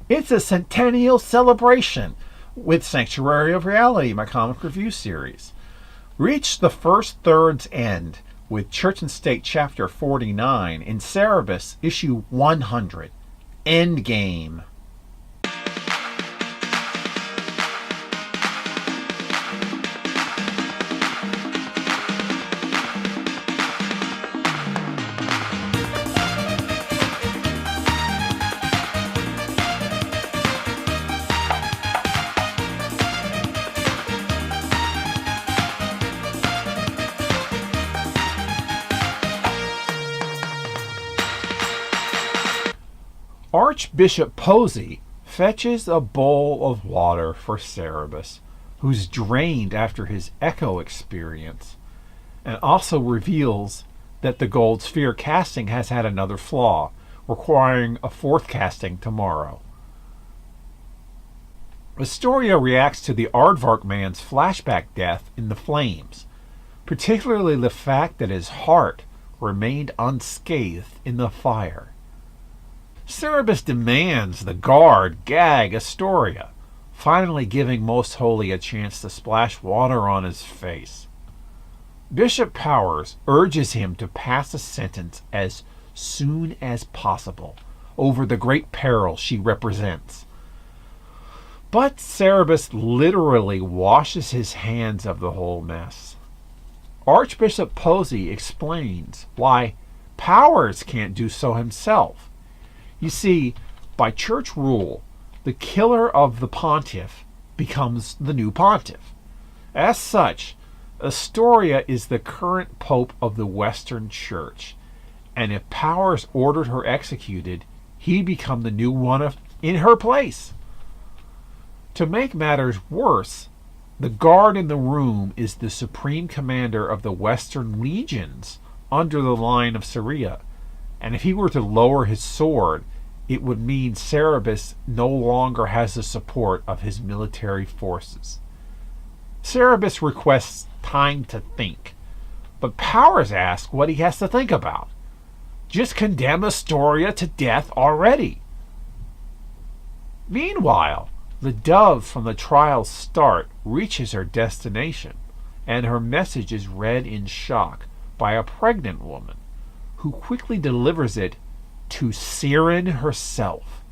It's a centennial celebration with Sanctuary of Reality, my comic review series. Reach the first third's end with Church and State Chapter 49 in Cerebus, Issue 100, Endgame. Archbishop Posey fetches a bowl of water for Cerebus, who's drained after his echo experience, and also reveals that the gold sphere casting has had another flaw, requiring a fourth casting tomorrow. Astoria reacts to the Aardvark man's flashback death in the flames, particularly the fact that his heart remained unscathed in the fire. Cerebus demands the guard gag Astoria, finally giving Most Holy a chance to splash water on his face. Bishop Powers urges him to pass a sentence as soon as possible over the great peril she represents. But Cerebus literally washes his hands of the whole mess. Archbishop Posey explains why Powers can't do so himself. You see, by church rule, the killer of the pontiff becomes the new pontiff. As such, Astoria is the current pope of the Western Church, and if Powers ordered her executed, he'd become the new one in her place. To make matters worse, the guard in the room is the supreme commander of the Western legions under the line of Syria, and if he were to lower his sword, it would mean Cerebus no longer has the support of his military forces. Cerebus requests time to think, but Powers asks what he has to think about. Just condemn Astoria to death already. Meanwhile, the dove from the trial's start reaches her destination, and her message is read in shock by a pregnant woman, who quickly delivers it to Siren herself.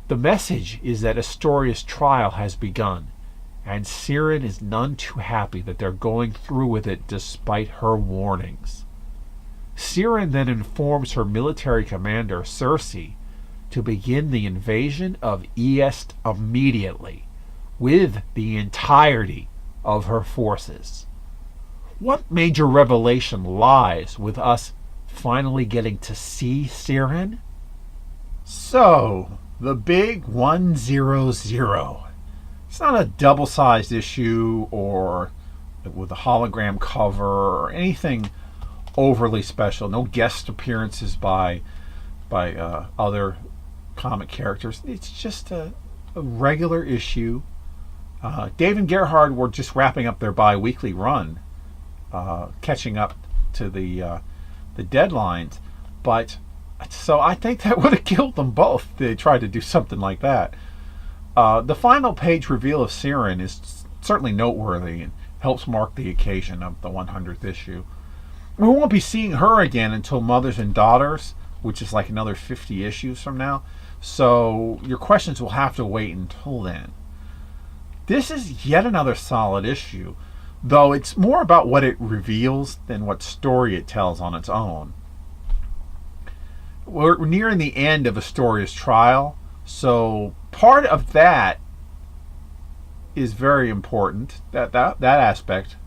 The message is that Astoria's trial has begun, and Siren is none too happy that they're going through with it despite her warnings. Siren then informs her military commander, Circe, to begin the invasion of East immediately, with the entirety of her forces. What major revelation lies with us finally getting to see Siren? So, the big 100. It's not a double-sized issue or with a hologram cover or anything overly special. No guest appearances by other comic characters. It's just a regular issue. Dave and Gerhard were just wrapping up their bi-weekly run, catching up to the deadlines, but so I think that would have killed them both. They tried to do something like that. The final page reveal of Siren is certainly noteworthy and helps mark the occasion of the 100th issue. We won't be seeing her again until Mothers and Daughters, which is like another 50 issues from now, so your questions will have to wait until then. This is yet another solid issue, though it's more about what it reveals than what story it tells on its own. We're nearing the end of Astoria's trial, so part of that is very important. That aspect,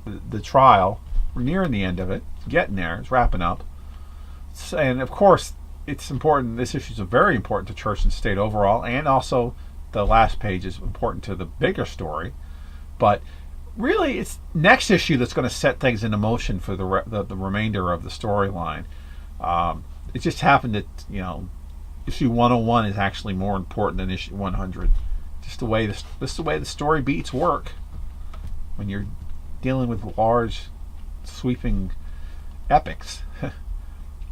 the trial, we're nearing the end of it. It's getting there. It's wrapping up. And of course, it's important. This issue is very important to Church and State overall, and also the last page is important to the bigger story. But really, it's next issue that's going to set things into motion for the remainder of the storyline. It just happened that issue 101 is actually more important than issue 100. Just the way the story beats work when you're dealing with large, sweeping epics.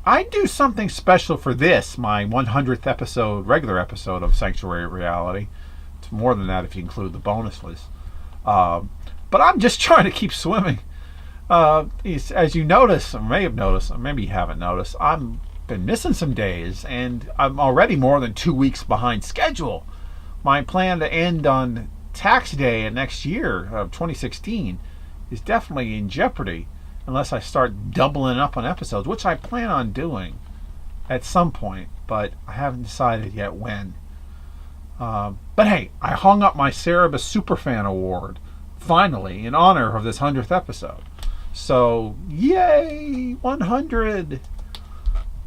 I do something special for this, my 100th episode, regular episode of Sanctuary Reality. It's more than that if you include the bonus list. But I'm just trying to keep swimming. As you notice, or may have noticed, or maybe you haven't noticed, I've been missing some days, and I'm already more than 2 weeks behind schedule. My plan to end on tax day next year of 2016 is definitely in jeopardy unless I start doubling up on episodes, which I plan on doing at some point, but I haven't decided yet when. But hey, I hung up my Cerebus Superfan Award finally in honor of this 100th episode. So, yay! 100!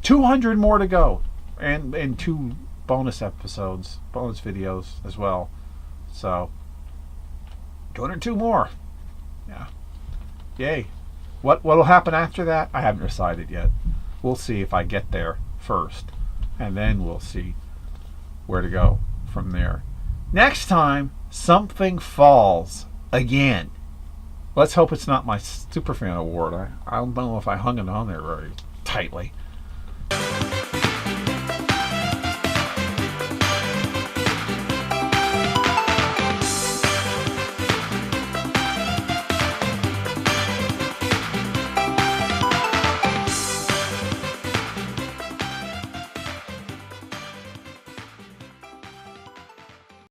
200 more to go. And 2 bonus episodes, bonus videos as well. So, 202 more. Yeah. Yay. What'll happen after that? I haven't decided yet. We'll see if I get there first. And then we'll see where to go from there. Next time, something falls again. Let's hope it's not my Superfan Award. I don't know if I hung it on there very tightly.